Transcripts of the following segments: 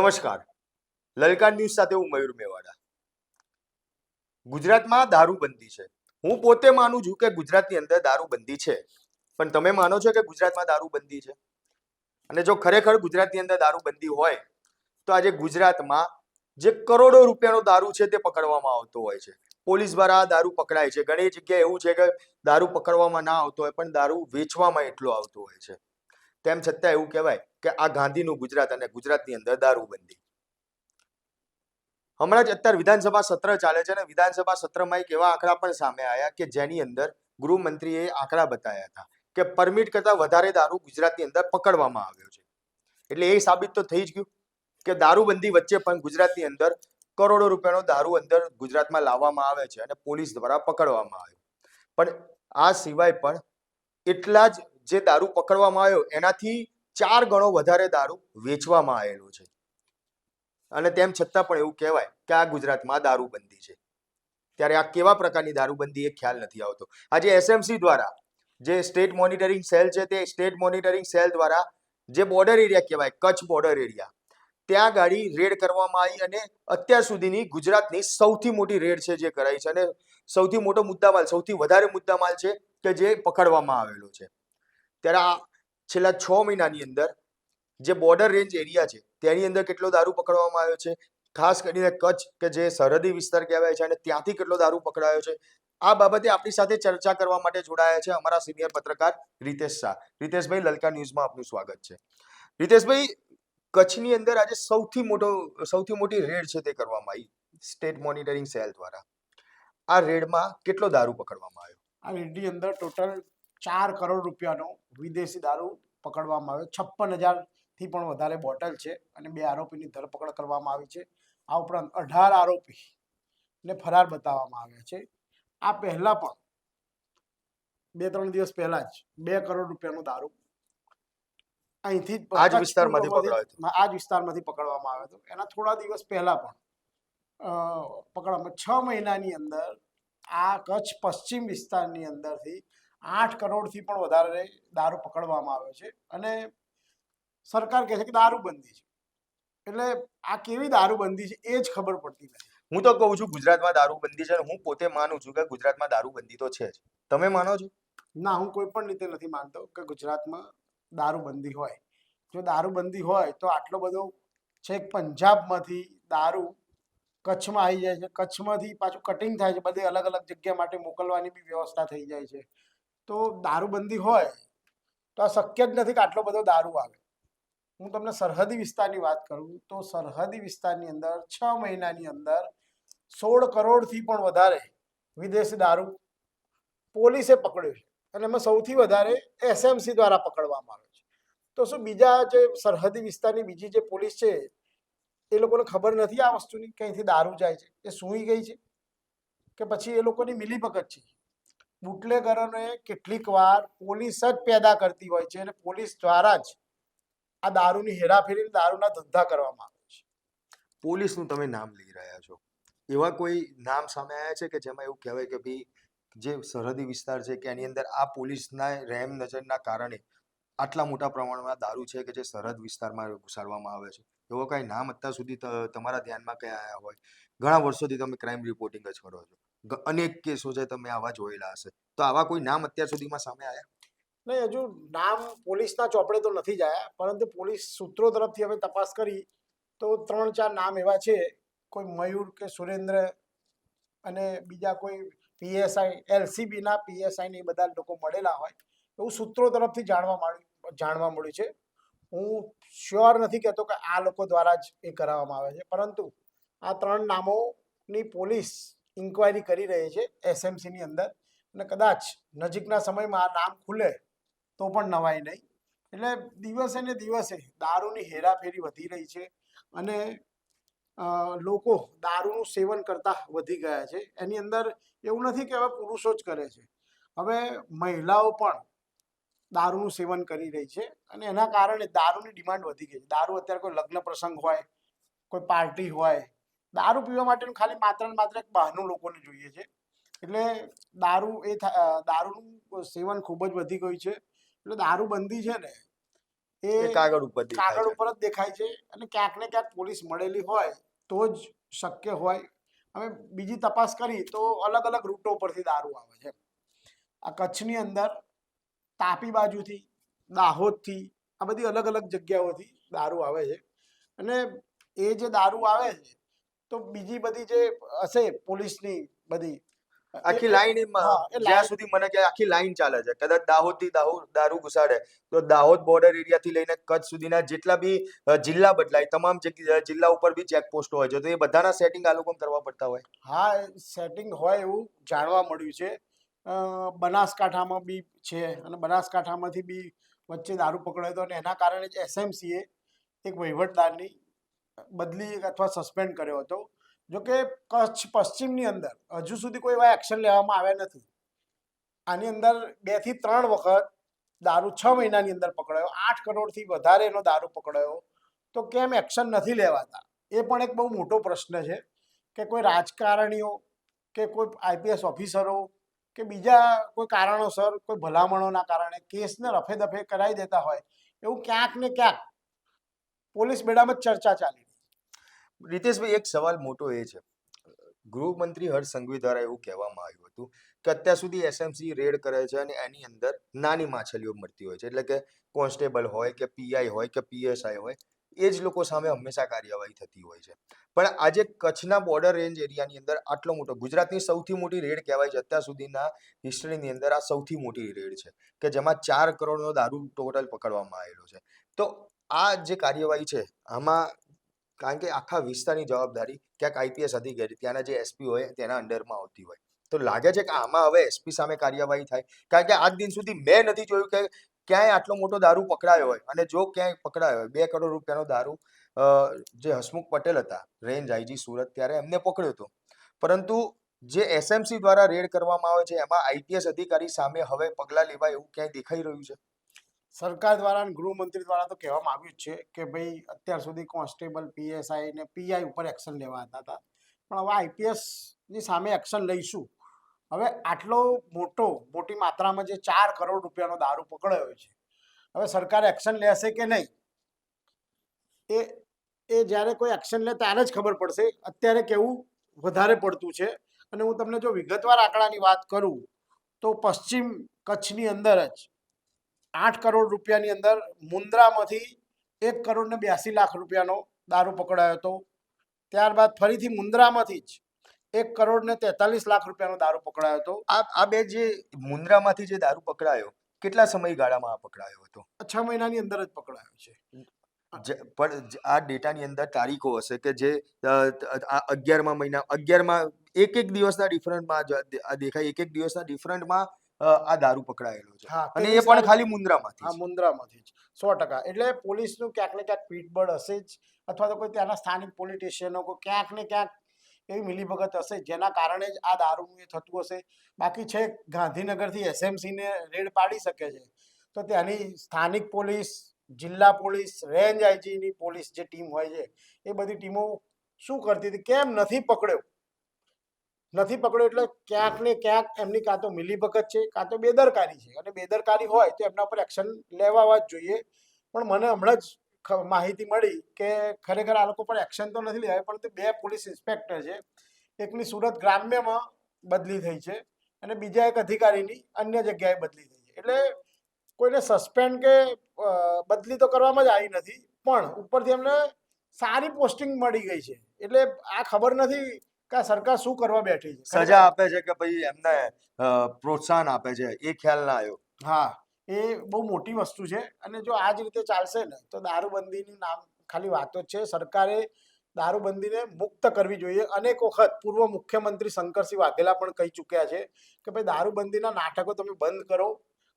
નમસ્કાર. લલકાર ન્યૂઝ સાથે હું મયુર મેવાડા. ગુજરાતમાં દારૂબંધી છે. હું પોતે માનું છું કે ગુજરાતની અંદર દારૂબંધી છે. પણ તમે માનો છો કે ગુજરાતમાં દારૂબંધી છે? અને જો ખરેખર ગુજરાતની અંદર દારૂબંધી હોય તો આજે ગુજરાતમાં જે કરોડો રૂપિયાનો દારૂ છે તે પકડવામાં આવતો હોય છે. પોલીસ દ્વારા દારૂ પકડાય છે. ઘણી જગ્યાએ એવું છે કે દારૂ પકડવામાં ના આવતો હોય પણ દારૂ વેચવામાં એટલો આવતો હોય છે. તેમ છતાં એવું કહેવાય કે આ ગાંધીનું ગુજરાત અને ગુજરાતની અંદર દારૂબંધી. હમણાં જ અત્યારે વિધાનસભા સત્ર ચાલે છે અને વિધાનસભા સત્રમાં એક એવા આંકડા પણ સામે આવ્યા કે જેની અંદર ગૃહમંત્રીએ આંકડા બતાવ્યા હતા કે પરમિટ કરતા વધારે દારૂ ગુજરાતની અંદર પકડવામાં આવ્યો છે. એટલે એ સાબિત તો થઈ જ ગયું કે દારૂબંધી વચ્ચે પણ ગુજરાતની અંદર કરોડો રૂપિયાનો દારૂ અંદર ગુજરાતમાં લાવવામાં આવે છે અને પોલીસ દ્વારા પકડવામાં આવ્યો. પણ આ સિવાય પણ એટલા જ જે દારૂ પકડવામાં આવ્યો એનાથી 4 ગણો વધારે દારૂ વેચવામાં આવેલો છે. અને તેમ છતાં પણ એવું કહેવાય કે આ ગુજરાતમાં દારૂબંધી છે. ત્યારે આ કેવા પ્રકારની દારૂબંધી એ ખ્યાલ નથી આવતો. આજે એસએમસી દ્વારા જે સ્ટેટ મોનિટરિંગ સેલ છે તે સ્ટેટ મોનિટરિંગ સેલ દ્વારા જે બોર્ડર એરિયા કહેવાય કચ્છ બોર્ડર એરિયા ત્યાં ગાડી રેડ કરવામાં આવી અને અત્યાર સુધીની ગુજરાતની સૌથી મોટી રેડ છે જે કરાઈ છે અને સૌથી મોટો મુદ્દામાલ સૌથી વધારે મુદ્દામાલ છે કે જે પકડવામાં આવેલો છે. ત્યારે આ છેલ્લા 6 મહિનાની અંદર જે બોર્ડર રેન્જ એરિયા છે તેની અંદર કેટલો દારૂ પકડવામાં આવ્યો છે, ખાસ કરીને કચ્છ કે જે સરહદી વિસ્તાર કહેવાય છે અને ત્યાંથી કેટલો દારૂ પકડાયો છે. આ બાબતે આપણી સાથે ચર્ચા કરવા માટે જોડાયા છે અમારા સિનિયર પત્રકાર રીતેશ શાહ. રીતેશભાઈ, લલકા ન્યૂઝમાં આપનું સ્વાગત છે. રીતેશભાઈ, કચ્છની અંદર આજે સૌથી મોટી રેડ છે તે કરવામાં આવી સ્ટેટ મોનિટરિંગ સેલ દ્વારા. આ રેડમાં કેટલો દારૂ પકડવામાં આવ્યો? આ રેડની અંદર ટોટલ 4 કરોડ રૂપિયાનો વિદેશી દારૂ પકડવામાં આવ્યો. 56,000થી પણ વધારે બોટલ છે અને 2 આરોપીની ધરપકડ કરવામાં આવી છે. આ ઉપરાંત 18 આરોપીને ફરાર બતાવવામાં આવ્યા છે. આ પહેલા પણ 2-3 દિવસ પહેલા જ 2 કરોડ રૂપિયાનો દારૂ અહીંથી આ જ વિસ્તારમાંથી પકડાયો હતો. આ જ વિસ્તારમાંથી પકડવામાં આવ્યો હતો. એના થોડા દિવસ પહેલા પણ પકડવામાં 6 મહિનાની અંદર આ કચ્છ પશ્ચિમ વિસ્તારની અંદરથી 8 કરોડથી પણ વધારે દારૂ પકડવામાં આવ્યો છે અને સરકાર કહે છે કે દારૂબંધી છે. એટલે આ કેવી દારૂબંધી છે એ જ ખબર પડતી નથી. હું તો કહું છું ગુજરાતમાં દારૂબંધી છે. હું પોતે માનું છું કે ગુજરાતમાં દારૂબંધી તો છે જ. તમે માનો છો? ના, હું કોઈ પણ રીતે નથી માનતો કે ગુજરાતમાં દારૂબંધી હોય. જો દારૂબંધી હોય તો આટલો બધો છેક પંજાબમાંથી દારૂ કચ્છમાં આવી જાય છે. કચ્છમાંથી પાછું કટિંગ થાય છે, બધી અલગ અલગ જગ્યા માટે મોકલવાની બી વ્યવસ્થા થઈ જાય છે. તો દારૂબંધી હોય તો આ શક્ય જ નથી કે આટલો બધો દારૂ આવે. હું તમને સરહદી વિસ્તારની વાત કરું તો સરહદી વિસ્તારની અંદર 6 મહિનાની અંદર 16 કરોડથી પણ વધારે વિદેશી દારૂ પોલીસે પકડ્યો છે અને એમાં સૌથી વધારે એસએમસી દ્વારા પકડવામાં આવ્યો છે. તો શું બીજા જે સરહદી વિસ્તારની બીજી જે પોલીસ છે એ લોકોને ખબર નથી આ વસ્તુની કે અહીંથી દારૂ જાય છે, એ સૂઈ ગઈ છે કે પછી એ લોકોની મિલીભગત છે? બુટલેગરોને કેટલીક વાર પોલીસ જ પેદા કરતી હોય છે અને પોલીસ દ્વારા જ આ દારૂની હેરાફેરી, દારૂના ધંધા કરવામાં આવે છે. પોલીસનું તમે નામ લઈ રહ્યા છો, એવા કોઈ નામ સામે આવ્યા છે કે જેમાં એવું કહેવાય કે ભાઈ જે સરહદી વિસ્તાર છે કે એની અંદર આ પોલીસના રહેમ નજરના કારણે આટલા મોટા પ્રમાણમાં દારૂ છે કે જે સરહદ વિસ્તારમાં ઘુસાડવામાં આવે છે? એવો કઈ નામ અત્યાર સુધી તમારા ધ્યાનમાં કઈ આવ્યા હોય? ઘણા વર્ષોથી તમે ક્રાઇમ રિપોર્ટિંગ જ કરો છો, અનેક કેસો છે તમે આવા જોયેલા હશે, તો આવા કોઈ નામ અત્યાર સુધીમાં સામે આવ્યા? નહીં, હજુ નામ પોલીસના ચોપડે તો નથી જ આવ્યા, પરંતુ પોલીસ સૂત્રો તરફથી અમે તપાસ કરી તો 3-4 નામ એવા છે. કોઈ મયુર કે સુરેન્દ્ર અને બીજા કોઈ પીએસઆઈ, એલસીબીના પીએસઆઈ ને એ બધા લોકો મળેલા હોય એવું સૂત્રો તરફથી જાણવા મળ્યું છે. હું શ્યોર નથી કહેતો કે આ લોકો દ્વારા જ એ કરાવવામાં આવે છે, પરંતુ આ 3 નામોની પોલીસ ઇન્ક્વાયરી કરી રહી છે એસએમસીની અંદર અને કદાચ નજીકના સમયમાં આ નામ ખુલે તો પણ નવાઈ નહીં. એટલે દિવસે ને દિવસે દારૂની હેરાફેરી વધી રહી છે અને લોકો દારૂનું સેવન કરતા વધી ગયા છે. એની અંદર એવું નથી કે હવે પુરુષો જ કરે છે, હવે મહિલાઓ પણ દારૂનું સેવન કરી રહી છે અને એના કારણે દારૂની ડિમાન્ડ વધી ગઈ છે. દારૂ અત્યારે કોઈ લગ્ન પ્રસંગ હોય, કોઈ પાર્ટી હોય, દારૂ પીવા માટેનું ખાલી માત્ર ને માત્ર એક બહાનું લોકોને જોઈએ છે. એટલે દારૂનું સેવન ખૂબ જ વધી ગયું છે. એટલે દારૂબંધી છે ને એ કાગળ ઉપર દેખાય કાગળ છે. ઉપર જ દેખાય છે અને ક્યાંક ને ક્યાંક પોલીસ મળેલી હોય તો જ શક્ય હોય. હવે બીજી તપાસ કરી તો અલગ અલગ રૂટો પરથી દારૂ આવે છે. આ કચ્છની અંદર તાપી બાજુથી, દાહોદથી, આ બધી અલગ અલગ જગ્યાઓથી દારૂ આવે છે અને એ જે દારૂ આવે છે તો બીજી બધી જે હશે પોલીસની બધી આખી લાઈન હા એ જ્યાં લાઈન સુધી મને કે આખી લાઈન ચાલે છે. કદાચ દાહોદ થી દારૂ ઘુસાડે તો દાહોદ બોર્ડર એરિયા થી લઈને કચ્છ સુધીના જેટલા બી જિલ્લા બદલાય, તમામ જિલ્લા ઉપર બી ચેકપોસ્ટો હોય છે. તો એ બધાના સેટિંગ આ લોકો કરવા પડતા હોય. હા સેટિંગ હોય એવું જાણવા મળ્યું છે. બનાસકાંઠામાં બી છે અને બનાસકાંઠામાંથી બી વચ્ચે દારૂ પકડાયો હતો અને એના કારણે જ એસએમસીએ એક વહીવટદારની બદલી અથવા સસ્પેન્ડ કર્યો હતો. જોકે કચ્છ પશ્ચિમની અંદર હજુ સુધી કોઈ એવા એક્શન લેવામાં આવ્યા નથી. આની અંદર 2 થી 3 વખત દારૂ 6 મહિનાની અંદર પકડાયો, 8 કરોડથી વધારેનો દારૂ પકડાયો, તો કેમ એક્શન નથી લેવાતા? એ પણ એક બહુ મોટો પ્રશ્ન છે કે કોઈ રાજકારણીઓ કે કોઈ આઈપીએસ ઓફિસરો કે બીજા કોઈ કારણોસર કોઈ ભલામણોના કારણે કેસને રફે દફે કરાવી દેતા હોય એવું ક્યાંક ને ક્યાંક પોલીસ બેડામાં જ ચર્ચા ચાલી. રીતેશભાઈ, એક સવાલ મોટો એ છે, ગૃહમંત્રી હર્ષ સંઘવી દ્વારા એવું કહેવામાં આવ્યું હતું કે અત્યાર સુધી એસએમસી રેડ કરે છે અને એની અંદર નાની માછલીઓ મળતી હોય છે, એટલે કે કોન્સ્ટેબલ હોય કે પીઆઈ હોય કે પીએસઆઈ હોય, એ જ લોકો સામે હંમેશા કાર્યવાહી થતી હોય છે. પણ આજે કચ્છના બોર્ડર રેન્જ એરિયાની અંદર આટલો મોટો, ગુજરાતની સૌથી મોટી રેડ કહેવાય છે અત્યાર સુધીના હિસ્ટ્રીની અંદર, આ સૌથી મોટી રેડ છે કે જેમાં 4 કરોડનો દારૂ ટોટલ પકડવામાં આવેલો છે. તો આ જે કાર્યવાહી છે આમાં, કારણ કે આખા વિસ્તારની જવાબદારી ક્યાંક આઈપીએસ અધિકારી, ત્યાંના જે એસપી હોય તેના અંડરમાં આવતી હોય, તો લાગે છે કે આમાં હવે એસપી સામે કાર્યવાહી થાય? કારણ કે આજ દિન સુધી મેં નથી જોયું કે ક્યાંય આટલો મોટો દારૂ પકડાયો હોય. અને જો ક્યાંય પકડાયો હોય, 2 કરોડ રૂપિયાનો દારૂ, જે હસમુખ પટેલ હતા રેન્જ આઈજી સુરત, ત્યારે એમને પકડ્યો હતો. પરંતુ જે એસએમસી દ્વારા રેડ કરવામાં આવે છે એમાં આઈપીએસ અધિકારી સામે હવે પગલાં લેવાય એવું ક્યાંય દેખાઈ રહ્યું છે? સરકાર દ્વારા અને ગૃહમંત્રી દ્વારા તો કહેવામાં આવ્યું જ છે કે ભાઈ અત્યાર સુધી કોન્સ્ટેબલ, પીએસઆઈ ને પીઆઈ ઉપર એક્શન લેવાતા હતા, પણ હવે આઈપીએસની સામે એક્શન લઈશું. હવે આટલો મોટી માત્રામાં જે 4 કરોડ રૂપિયાનો દારૂ પકડાયો છે, હવે સરકાર એક્શન લેશે કે નહીં એ એ જ્યારે કોઈ એક્શન લે ત્યારે જ ખબર પડશે. અત્યારે કેવું વધારે પડતું છે. અને હું તમને જો વિગતવાર આંકડાની વાત કરું તો પશ્ચિમ કચ્છની અંદર જ 8 કરોડ રૂપિયાની અંદર મુન્દ્રામાંથી 1 કરોડ ને 82 લાખ રૂપિયાનો દારૂ પકડાયો હતો. ત્યારબાદ ફરીથી મુન્દ્રામાંથી જ 1 કરોડ ને 43 લાખ રૂપિયાનો દારૂ પકડાયો હતો. આ બે જે મુન્દ્રામાંથી જે દારૂ પકડાયો, કેટલા સમયગાળામાં આ પકડાયો હતો? 6 મહિનાની અંદર જ પકડાયો છે. પણ આ ડેટાની અંદર તારીખો હશે કે જે આ 11મા મહિના, 11મા એક દિવસના ડિફરન્ટમાં આ દેખાય, એક દિવસના ડિફરન્ટમાં આ દારૂ પકડાયેલો છે. હા, અને એ પણ ખાલી મુન્દ્રામાંથી હા, જ. મુન્દ્રામાંથી જ 100%. એટલે પોલીસનું ક્યાંક ને ક્યાંક પીઠબળ હશે જ, અથવા તો કોઈ ત્યાંના સ્થાનિક પોલિટિશિયનો કોઈ ક્યાંક ને ક્યાંક એવી મિલીભગત હશે જેના કારણે જ આ દારૂનું એ થતું હશે. બાકી છે ગાંધીનગરથી એસએમસીને રેડ પાડી શકે છે, તો ત્યાંની સ્થાનિક પોલીસ, જિલ્લા પોલીસ, રેન્જ આઈજીની પોલીસ જે ટીમ હોય છે એ બધી ટીમો શું કરતી હતી? કેમ નથી પકડ્યો એટલે ક્યાંક ને ક્યાંક એમની કાં તો મિલીભગત છે કાં તો બેદરકારી છે. અને બેદરકારી હોય તો એમના પર એક્શન લેવા જ જોઈએ. પણ મને હમણાં જ માહિતી મળી કે ખરેખર આ લોકો પર એક્શન તો નથી લેવાય, પરંતુ 2 પોલીસ ઇન્સ્પેક્ટર છે, એકની સુરત ગ્રામ્યમાં બદલી થઈ છે અને બીજા એક અધિકારીની અન્ય જગ્યાએ બદલી થઈ છે. એટલે કોઈને સસ્પેન્ડ કે બદલી તો કરવામાં જ આવી નથી, પણ ઉપરથી એમને સારી પોસ્ટિંગ મળી ગઈ છે. એટલે આ ખબર નથી કે આ સરકાર શું કરવા બેઠી છે. સજા આપે છે કે ભાઈ એમને પ્રોત્સાહન આપે છે, એ ખ્યાલ ના આવ્યો. હા, એ બહુ મોટી વસ્તુ છે. અને જો આ જ રીતે ચાલશે ને તો દારૂબંધીની નામ ખાલી વાતો જ છે. સરકારે દારૂબંધીને મુક્ત કરવી જોઈએ. અનેક વખત પૂર્વ મુખ્યમંત્રી શંકરસિંહ વાઘેલા પણ કહી ચૂક્યા છે કે ભાઈ દારૂબંધીના નાટકો તમે બંધ કરો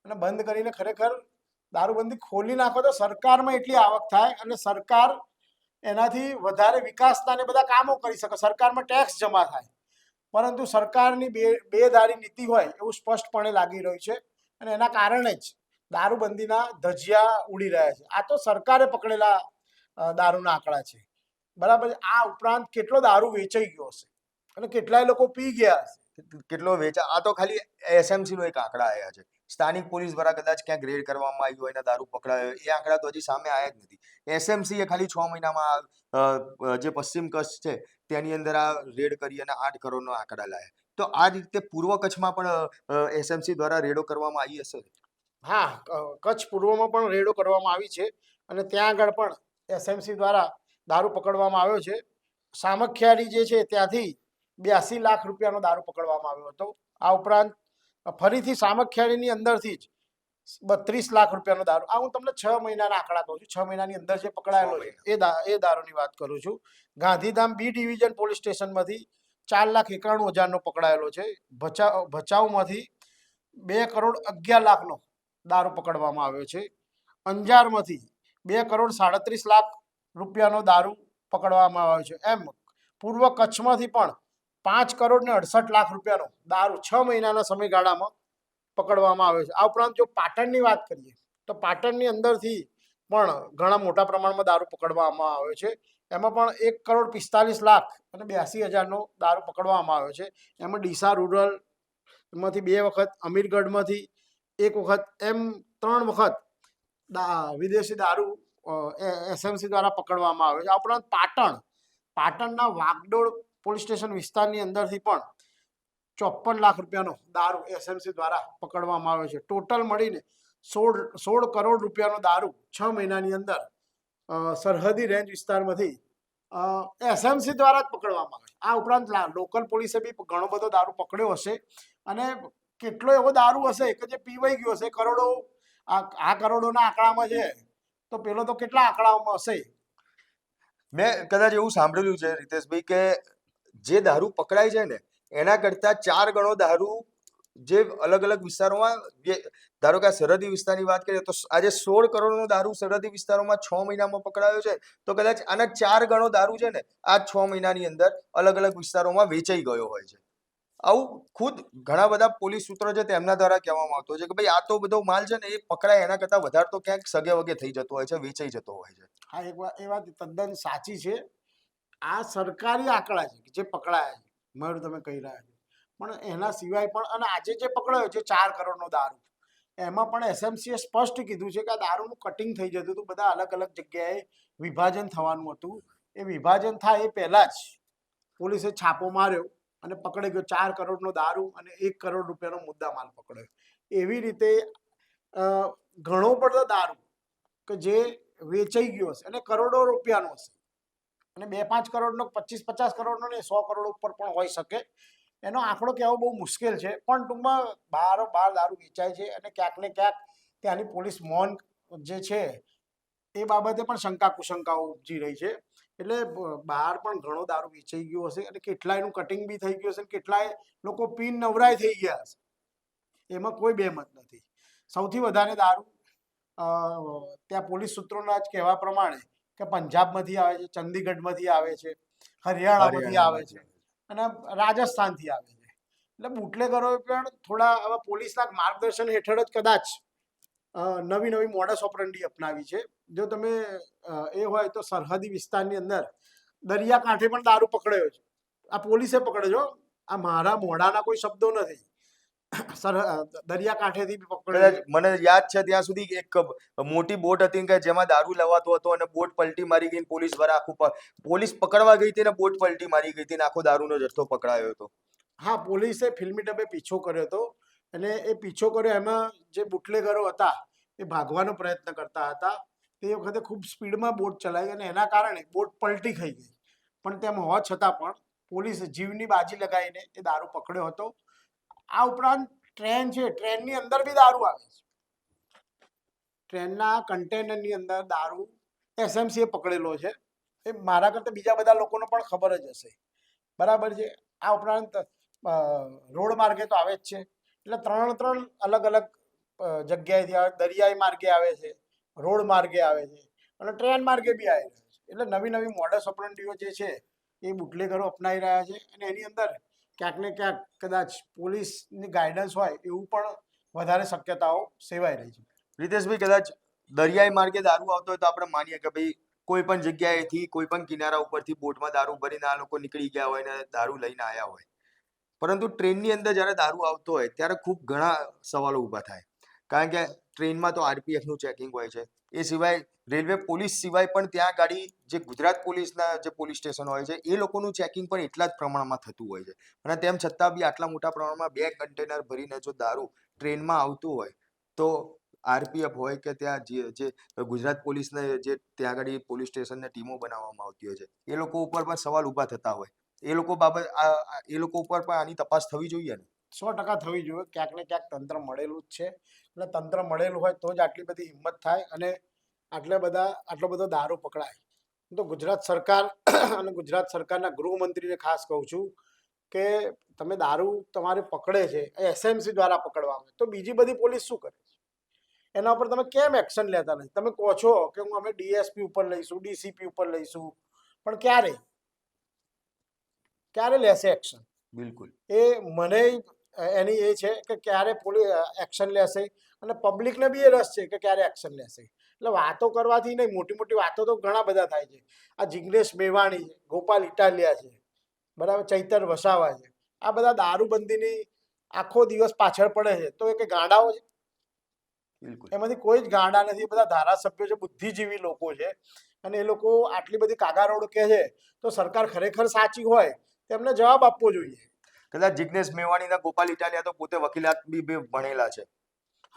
અને બંધ કરીને ખરેખર દારૂબંધી ખોલી નાખો તો સરકારમાં એટલી આવક થાય અને સરકાર એનાથી વધારે વિકાસના ને બધા કામો કરી શકે, સરકારમાં ટેક્સ જમા થાય. પરંતુ સરકારની બેદારી નીતિ હોય એવું સ્પષ્ટપણે લાગી રહ્યું છે અને એના કારણે જ દારૂબંધીના ધજિયા ઉડી રહ્યા છે. આ તો સરકારે પકડેલા દારૂના આંકડા છે, બરાબર. આ ઉપરાંત કેટલો દારૂ વેચાઈ ગયો હશે અને કેટલાય લોકો પી ગયા હશે. કેટલો વેચા, આ તો ખાલી એસએમસી નો એક આંકડા આવ્યા છે. સ્થાનિક પોલીસ દ્વારા કદાચ ક્યાંક રેડ કરવામાં આવ્યું હોય ને દારૂ પકડાયો હોય, એ આંકડા તો હજી સામે આવ્યા જ નથી. એસએમસી એ ખાલી 6 મહિનામાં જે પશ્ચિમ કચ્છ છે તેની અંદર આ રેડ કરી અને 8 કરોડનો આંકડા લાયા. તો આ રીતે પૂર્વ કચ્છમાં પણ એસએમસી દ્વારા રેડો કરવામાં આવી હશે. હા, કચ્છ પૂર્વમાં પણ રેડો કરવામાં આવી છે અને ત્યાં આગળ પણ એસએમસી દ્વારા દારૂ પકડવામાં આવ્યો છે. સામખિયાળી જે છે ત્યાંથી 82 લાખ રૂપિયાનો દારૂ પકડવામાં આવ્યો હતો. આ ઉપરાંત ફરીથી સામખિયાળીની અંદરથી જ 32 લાખ રૂપિયાનો દારૂ, આ હું તમને 6 મહિનાના આંકડા કહું છું, 6 મહિનાની અંદર જે પકડાયેલો છે એ દારૂની વાત કરું છું. ગાંધીધામ બી ડિવિઝન પોલીસ સ્ટેશનમાંથી 4,91,000નો પકડાયેલો છે. ભચાઉમાંથી 2,11,00,000નો દારૂ પકડવામાં આવ્યો છે. અંજારમાંથી 2,37,00,000 રૂપિયાનો દારૂ પકડવામાં આવ્યો છે. એમ પૂર્વ કચ્છમાંથી પણ 5,68,00,000 રૂપિયાનો દારૂ 6 મહિનાના સમયગાળામાં પકડવામાં આવ્યો છે. આ ઉપરાંત જો પાટણની વાત કરીએ તો પાટણની અંદરથી પણ ઘણા મોટા પ્રમાણમાં દારૂ પકડવામાં આવ્યો છે. એમાં પણ 1,45,00,000 અને 82,000નો દારૂ પકડવામાં આવ્યો છે. એમાં ડીસા રૂરલ માંથી 2 વખત, અમીરગઢમાંથી 1 વખત, એમ 3 વખત વિદેશી દારૂ એસએમસી દ્વારા પકડવામાં આવ્યો છે. આ ઉપરાંત પાટણના વાગડોળ પોલીસ સ્ટેશન વિસ્તારની અંદરથી પણ 54 લાખ રૂપિયાનો દારૂ એસએમસી દ્વારા પકડવામાં આવ્યો છે. ટોટલ મળીને 16 કરોડ રૂપિયાનો દારૂ 6 મહિનાની અંદર સરહદી રેન્જ વિસ્તારમાંથી એસએમસી દ્વારા જ પકડવામાં આવે. આ ઉપરાંત લોકલ પોલીસે બી ઘણો બધો દારૂ પકડ્યો હશે અને કેટલો એવો દારૂ હશે કે જે પીવાઈ ગયો હશે. કરોડો, આ કરોડોના આંકડામાં છે તો પેલો તો કેટલા આંકડાઓમાં હશે. મેં કદાચ એવું સાંભળેલું છે રીતેશભાઈ કે જે દારૂ પકડાય છે ને એના કરતા 4 ગણો દારૂ જે અલગ અલગ વિસ્તારોમાં, ધારો કે આ સરહદી વિસ્તારની વાત કરીએ તો આજે 16 કરોડનો દારૂ સરહદી વિસ્તારોમાં 6 મહિનામાં પકડાયો છે, તો કદાચ આના 4 ગણો દારૂ છે ને આ 6 મહિનાની અંદર અલગ અલગ વિસ્તારોમાં વેચાઈ ગયો હોય છે. આવું ખુદ ઘણા બધા પોલીસ સૂત્રો છે તેમના દ્વારા કહેવામાં આવતું છે કે ભાઈ આ તો બધો માલ છે ને એ પકડાય એના કરતા વધારે તો ક્યાંક સગે વગે થઈ જતો હોય છે, વેચાઈ જતો હોય છે. હા, એ વાત તદ્દન સાચી છે. આ સરકારી આંકડા છે જે પકડાયા છે, મયુર તમે કહી રહ્યા છો, પણ એના સિવાય પણ, અને આજે જે પકડાયો છે 4 કરોડનો દારૂ, એમાં પણ એસએમસીએ સ્પષ્ટ કીધું છે કે આ દારૂનું કટિંગ થઈ જતું હતું, બધા અલગ અલગ જગ્યાએ વિભાજન થવાનું હતું. એ વિભાજન થાય એ પહેલા જ પોલીસે છાપો માર્યો અને પકડી ગયો 4 કરોડનો દારૂ અને 1 કરોડ રૂપિયાનો મુદ્દામાલ પકડ્યો. એવી રીતે ઘણો બધો દારૂ કે જે વેચાઈ ગયો હશે અને કરોડો રૂપિયાનો હશે, અને 2-5 કરોડનો, 25-50 કરોડનો ને 100 કરોડ ઉપર પણ હોઈ શકે. એનો આંકડો કહેવો બહુ મુશ્કેલ છે, પણ ટૂંકમાં બારોબાર દારૂ વેચાય છે અને ક્યાંક ને ક્યાંક ત્યાંની પોલીસ મૌન જે છે એ બાબતે પણ શંકા કુશંકાઓ ઉપજી રહી છે. એટલે બહાર પણ ઘણો દારૂ વેચાઈ ગયો હશે અને કેટલાયનું કટિંગ બી થઈ ગયું હશે, કેટલાય લોકો પીન નવરાય થઈ ગયા હશે, એમાં કોઈ બેમત નથી. સૌથી વધારે દારૂ ત્યાં પોલીસ સૂત્રોના જ કહેવા પ્રમાણે કે પંજાબમાંથી આવે છે, ચંદીગઢમાંથી આવે છે, હરિયાણામાંથી આવે છે અને રાજસ્થાનથી આવે છે. એટલે બુટલેગરો પણ થોડા હવે પોલીસના માર્ગદર્શન હેઠળ જ કદાચ નવી મોડસ ઓપરન્ડી અપનાવી છે. જો તમે એ હોય તો સરહદી વિસ્તારની અંદર દરિયાકાંઠે પણ દારૂ પકડાયો છે. આ પોલીસે પકડ્યો, આ મારા મોઢાના કોઈ શબ્દો નથી. દરિયાકાંઠેથી પકડ્યો. મને યાદ છે ત્યાં સુધી એક મોટી બોટ હતી કે જેમાં દારૂ લેવાતો હતો અને બોટ પલટી મારી ગઈ, પોલીસ દ્વારા પોલીસ પકડવા ગઈ હતી ને બોટ પલટી મારી ગઈ હતી ને આખો દારૂનો જથ્થો પકડાયો હતો. હા, પોલીસે ફિલ્મી ઢબે પીછો કર્યો હતો અને એ પીછો કર્યો એમાં જે બુટલેગરો હતા એ ભાગવાનો પ્રયત્ન કરતા હતા. તે વખતે ખૂબ સ્પીડમાં બોટ ચલાવી અને એના કારણે બોટ પલટી ખાઈ ગઈ, પણ તેમ હોવા છતાં પણ પોલીસે જીવની બાજી લગાવીને એ દારૂ પકડ્યો હતો. આ ઉપરાંત ટ્રેન છે, ટ્રેનની અંદર બી દારૂ આવે છે. ટ્રેનના કન્ટેનરની અંદર દારૂ એસએમસીએ પકડેલો છે. એ મારા કરતાં બીજા બધા લોકોને પણ ખબર જ હશે, બરાબર છે. આ ઉપરાંત રોડ માર્ગે તો આવે જ છે, એટલે 3 અલગ અલગ જગ્યાએથી આવે. દરિયાઈ માર્ગે આવે છે, રોડ માર્ગે આવે છે અને ટ્રેન માર્ગે બી આવી રહ્યો છે. એટલે નવી મોડસ ઓપરન્ડીઓ જે છે એ બુટલેગરો અપનાવી રહ્યા છે અને એની અંદર ક્યાંક ને ક્યાંક કદાચ પોલીસની ગાઈડન્સ હોય એવું પણ વધારે શક્યતાઓ સેવાઈ રહી છે. રીતેશભાઈ, કદાચ દરિયાઈ માર્ગે દારૂ આવતો હોય તો આપણે માનીએ કે ભાઈ કોઈ પણ જગ્યાએથી કોઈ પણ કિનારા ઉપરથી બોટમાં દારૂ ભરીને આ લોકો નીકળી ગયા હોય ને દારૂ લઈને આવ્યા હોય, પરંતુ ટ્રેનની અંદર જ્યારે દારૂ આવતો હોય ત્યારે ખૂબ ઘણા સવાલો ઊભા થાય, કારણ કે ટ્રેનમાં તો આરપીએફનું ચેકિંગ હોય છે. એ સિવાય રેલવે પોલીસ સિવાય પણ ત્યાં ગાડી જે ગુજરાત પોલીસના જે પોલીસ સ્ટેશન હોય છે એ લોકોનું ચેકિંગ પણ એટલા જ પ્રમાણમાં થતું હોય છે. અને તેમ છતાં બી આટલા મોટા પ્રમાણમાં 2 કન્ટેનર ભરીને જો દારૂ ટ્રેનમાં આવતું હોય તો આરપીએફ હોય કે ત્યાં જે ગુજરાત પોલીસને જે ત્યાં આગળ પોલીસ સ્ટેશનને ટીમો બનાવવામાં આવતી હોય છે એ લોકો ઉપર પણ સવાલ ઊભા થતા હોય. એ લોકો બાબત એ લોકો ઉપર પણ આની તપાસ થવી જોઈએ ને. 100% થવી જોઈએ. ક્યાંક ને ક્યાંક તંત્ર મળેલું જ છે અને તંત્ર મળેલું હોય તો જ આટલી બધી હિંમત થાય અને આટલો બધો દારૂ પકડાય. તો ગુજરાત સરકાર અને ગુજરાત સરકારના ગૃહમંત્રીને ખાસ કહું છું કે તમે દારૂ તમારે પકડે છે એ એસએમસી દ્વારા પકડવામાં તો બીજી બધી પોલીસ શું કરે છે? એના ઉપર તમે કેમ એક્શન લેતા નથી? તમે કહો છો કે અમે ડીએસપી ઉપર લઈશું, ડીસીપી ઉપર લઈશું, પણ ક્યારે લેશે એક્શન? બિલકુલ. એ મને એની એ છે કે ક્યારે પોલીસ એક્શન લેશે અને પબ્લિકને બી એ રસ છે કે ક્યારે એક્શન લેશે. એટલે વાતો કરવાથી નહીં, મોટી મોટી વાતો તો ઘણા બધા થાય છે. આ જિગ્નેશ મેવાણી છે, ગોપાલ ઇટાલિયા છે, બરાબર, ચૈતર વસાવા છે, આ બધા દારૂબંધીની આખો દિવસ પાછળ પડે છે તો એ કે ગાંડાઓ છે? બિલકુલ. એમાંથી કોઈ જ ગાંડા નથી. બધા ધારાસભ્યો છે, બુદ્ધિજીવી લોકો છે અને એ લોકો આટલી બધી કાગારોડ કે છે તો સરકાર ખરેખર સાચી હોય તેમને જવાબ આપવો જોઈએ. કદાચ જિગ્નેશ મેવાણીના ગોપાલ ઇટાલિયા તો પોતે વકીલાત બી ભણેલા છે.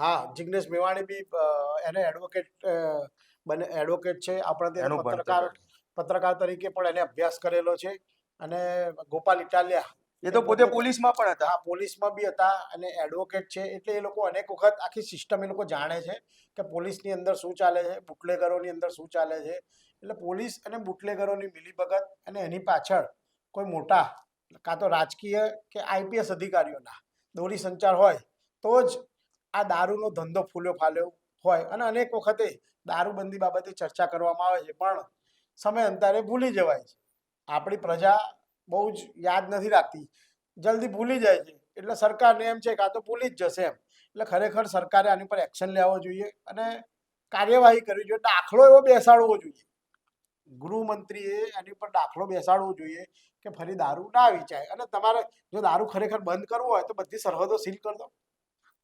હા, જિગ્નેશ મેવાણી બી એને એડવોકેટ છે. આપણા ત્યાં એનું ભણતર પત્રકાર તરીકે પણ એને અભ્યાસ કરેલો છે. અને ગોપાલ ઇટાલિયા એ તો પોતે પોલીસમાં પણ હતા. હા, પોલીસમાં બી હતા અને એડવોકેટ છે. એટલે એ લોકો અનેક વખત આખી સિસ્ટમ એ લોકો જાણે છે કે પોલીસની અંદર શું ચાલે છે, બુટલેગરોની અંદર શું ચાલે છે. એટલે પોલીસ અને બુટલેગરોની મિલીભગત અને એની પાછળ કોઈ મોટા કાં તો રાજકીય કે આઈપીએસ અધિકારીઓના દોરી સંચાર હોય તો જ આ દારૂનો ધંધો ફૂલ્યો ફાલ્યો હોય. અને અનેક વખતે દારૂબંધી બાબતે ચર્ચા કરવામાં આવે છે પણ સમય અંતરે ભૂલી જવાય છે. આપણી પ્રજા બહુ જ યાદ નથી રાખતી, જલ્દી ભૂલી જાય છે. એટલે સરકારને એમ છે કે આ તો ભૂલી જ જશે એમ. એટલે ખરેખર સરકારે આની પર એક્શન લેવો જોઈએ અને કાર્યવાહી કરવી જોઈએ. દાખલો એવો બેસાડવો જોઈએ, ગૃહમંત્રીએ એની પર દાખલો બેસાડવો જોઈએ કે ફરી દારૂ ના વેચાય. અને તમારે જો દારૂ ખરેખર બંધ કરવો હોય તો બધી સરહદો સીલ કરી દો.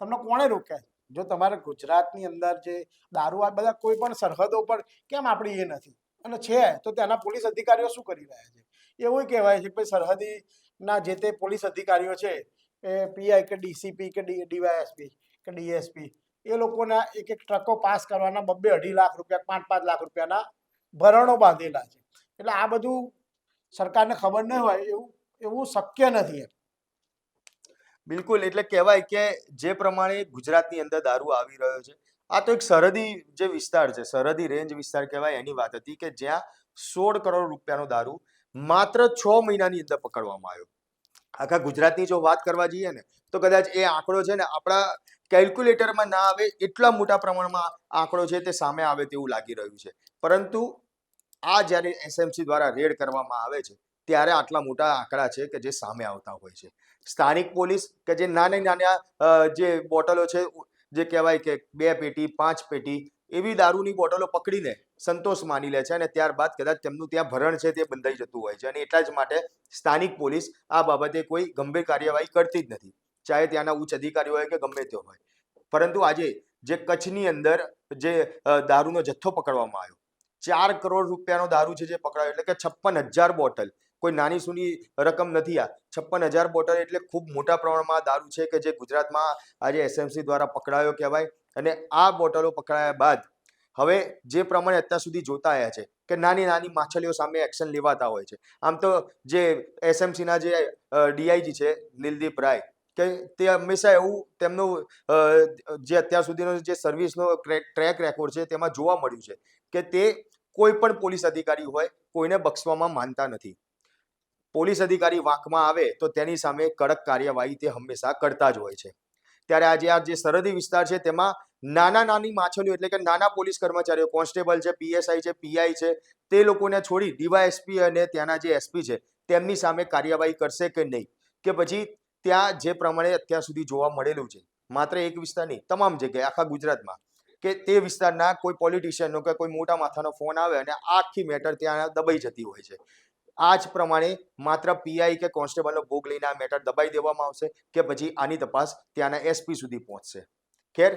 તમને કોણે રોક્યા? જો તમારે ગુજરાતની અંદર જે દારૂ આ બધા કોઈ પણ સરહદો પર કેમ આપણી એ નથી અને છે તો તેના પોલીસ અધિકારીઓ શું કરી રહ્યા છે? એવું કહેવાય છે કે સરહદીના જે તે પોલીસ અધિકારીઓ છે એ પીઆઈ કે ડીસીપી કે ડીવાયએસપી કે ડીએસપી એ લોકોના એક ટ્રકો પાસ કરવાના 2-2.5 લાખ રૂપિયા, 5-5 લાખ રૂપિયાના ભરણો બાંધેલા છે. એટલે આ બધું સરકારને ખબર ન હોય એવું શક્ય નથી. બિલકુલ. એટલે કહેવાય કે જે પ્રમાણે ગુજરાતની અંદર દારૂ આવી રહ્યો છે, આ તો એક સરહદી જે વિસ્તાર છે, સરહદી રેન્જ વિસ્તાર કહેવાય, એની વાત હતી કે જ્યાં 16 કરોડ રૂપિયાનો દારૂ માત્ર 6 મહિનાની અંદર પકડવામાં આવ્યો. આખા ગુજરાતની જો વાત કરવા જઈએ ને તો કદાચ એ આંકડો છે ને આપણા કેલ્ક્યુલેટરમાં ના આવે એટલા મોટા પ્રમાણમાં આંકડો છે તે સામે આવે તેવું લાગી રહ્યું છે. પરંતુ આ જ્યારે એસએમસી દ્વારા રેડ કરવામાં આવે છે ત્યારે આટલા મોટા આંકડા છે કે જે સામે આવતા હોય છે. સ્થાનિક પોલીસ કે જે નાના જે બોટલો છે, જે કહેવાય કે 2 પેટી 5 પેટી એવી દારૂની બોટલો પકડીને સંતોષ માની લે છે અને ત્યારબાદ કદાચ તેમનું ત્યાં ભરણ છે તે બંધાઈ જતું હોય છે. અને એટલા જ માટે સ્થાનિક પોલીસ આ બાબતે કોઈ ગંભીર કાર્યવાહી કરતી જ નથી, ચાહે ત્યાંના ઉચ્ચ અધિકારીઓ હોય કે ગમે તે હોય. પરંતુ આજે જે કચ્છની અંદર જે દારૂનો જથ્થો પકડવામાં આવ્યો, 4 કરોડ રૂપિયાનો દારૂ છે જે પકડાયો, એટલે કે 56,000 બોટલ. કોઈ નાની સૂની રકમ નથી. આ 56,000 બોટલ એટલે ખૂબ મોટા પ્રમાણમાં દારૂ છે કે જે ગુજરાતમાં આજે એસએમસી દ્વારા પકડાયો કહેવાય. અને આ બોટલો પકડાયા બાદ હવે જે પ્રમાણે અત્યાર સુધી જોતા આવ્યા છે કે નાની નાની માછલીઓ સામે એક્શન લેવાતા હોય છે. આમ તો જે એસએમસીના જે ડીઆઈજી છે નિલદીપ રાય, કે તે હંમેશા એવું તેમનું જે અત્યાર સુધીનો જે સર્વિસનો ટ્રેક રેકોર્ડ છે તેમાં જોવા મળ્યું છે કે તે કોઈ પણ પોલીસ અધિકારી હોય કોઈને બક્ષવામાં માનતા નથી. પોલીસ અધિકારી વાંકમાં આવે તો તેની સામે કડક કાર્યવાહી તે હંમેશા કરતા જ હોય છે. ત્યારે આજે આ જે સરહદી વિસ્તાર છે તેમાં નાની માછલીઓ, એટલે કે નાના પોલીસ કર્મચારીઓ, કોન્સ્ટેબલ છે, પીએસઆઈ છે, પીઆઈ છે, તે લોકોને છોડી ડીવાયએસપી અને ત્યાંના જે એસપી છે તેમની સામે કાર્યવાહી કરશે કે નહીં? કે પછી ત્યાં જે પ્રમાણે અત્યાર સુધી જોવા મળેલું છે, માત્ર એક વિસ્તાર નહીં, તમામ જગ્યાએ આખા ગુજરાતમાં, કે તે વિસ્તારના કોઈ પોલિટિશિયનનો કે કોઈ મોટા માથાનો ફોન આવે અને આખી મેટર ત્યાં દબાઈ જતી હોય છે. આ જ પ્રમાણે માત્ર પીઆઈ કે કોન્સ્ટેબલનો ભોગ લઈને આ મેટર દબાઈ દેવામાં આવશે કે પછી આની તપાસ ત્યાંના એસપી સુધી પહોંચશે. ખેર,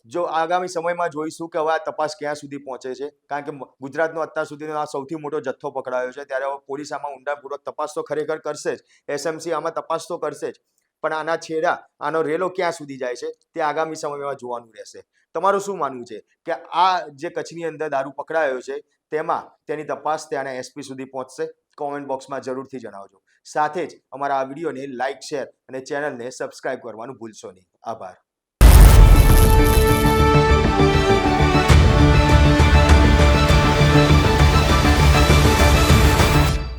જો આગામી સમયમાં જોઈશું કે હવે આ તપાસ ક્યાં સુધી પહોંચે છે, કારણ કે ગુજરાતનો અત્યાર સુધીનો આ સૌથી મોટો જથ્થો પકડાયો છે, ત્યારે હવે પોલીસ આમાં ઊંડાણપૂર્વક તપાસ તો ખરેખર કરશે જ, એસએમસી આમાં તપાસ તો કરશે જ, પણ આના છેડા, આનો રેલો ક્યાં સુધી જાય છે તે આગામી સમયમાં જોવાનું રહેશે. તમારું શું માનવું છે કે આ જે કચ્છની અંદર દારૂ પકડાયો છે તેમાં તેની તપાસ ત્યાંના એસપી સુધી પહોંચશે? કોમેન્ટ બોક્સમાં જરૂરથી જણાવજો. સાથે જ અમારા આ વિડીયોને લાઇક, શેર અને ચેનલને સબસ્ક્રાઇબ કરવાનું ભૂલશો નહીં. આભાર.